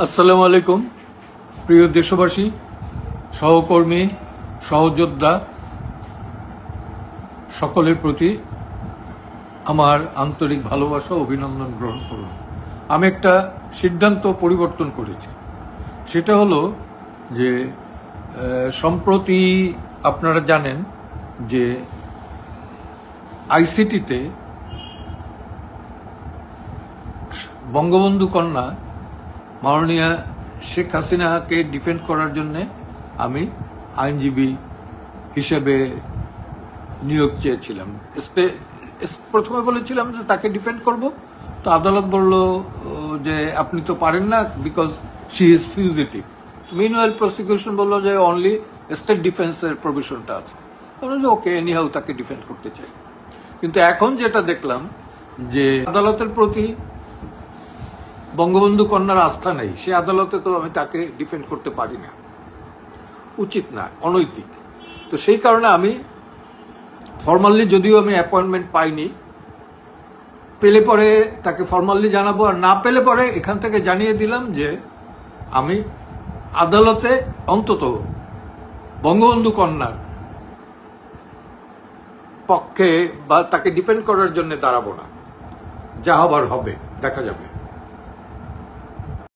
আসসালামু আলাইকুম। প্রিয় দেশবাসী, সহকর্মী, সহযোদ্ধা সকলের প্রতি আমার আন্তরিক ভালোবাসা ও অভিনন্দন গ্রহণ করুন। আমি একটা সিদ্ধান্ত পরিবর্তন করেছি। সেটা হলো যে সম্প্রতি আপনারা জানেন যে আইসিটিতে বঙ্গবন্ধু কন্যা মাননীয়া শেখ হাসিনাকে ডিফেন্ড করার জন্য আমি আইনজীবী হিসেবে নিয়োগ চেয়েছিলাম। প্রথমে বলেছিলাম যে তাকে ডিফেন্ড করব, তো আদালত বলল যে আপনি তো পারেন না, because she is fugitive. Meanwhile prosecution বললো যে অনলি স্টেট ডিফেন্সের প্রভিশনটা আছে। আমরা যে ওকে এনিহাউ তাকে ডিফেন্ড করতে চাই। কিন্তু এখন যেটা দেখলাম যে আদালতের প্রতি বঙ্গবন্ধু কন্যার আস্থা নেই, সে আদালতে তো আমি তাকে ডিফেন্ড করতে পারি না, উচিত না, অনৈতিক। তো সেই কারণে আমি ফর্মালি, যদিও আমি অ্যাপয়েন্টমেন্ট পাইনি, পেলে পরে তাকে ফর্মালি জানাবো, আর না পেলে পরে এখান থেকে জানিয়ে দিলাম যে আমি আদালতে অন্তত বঙ্গবন্ধু কন্যার পক্ষে বা তাকে ডিফেন্ড করার জন্য দাঁড়াবো না। যা হবার হবে, দেখা যাবে।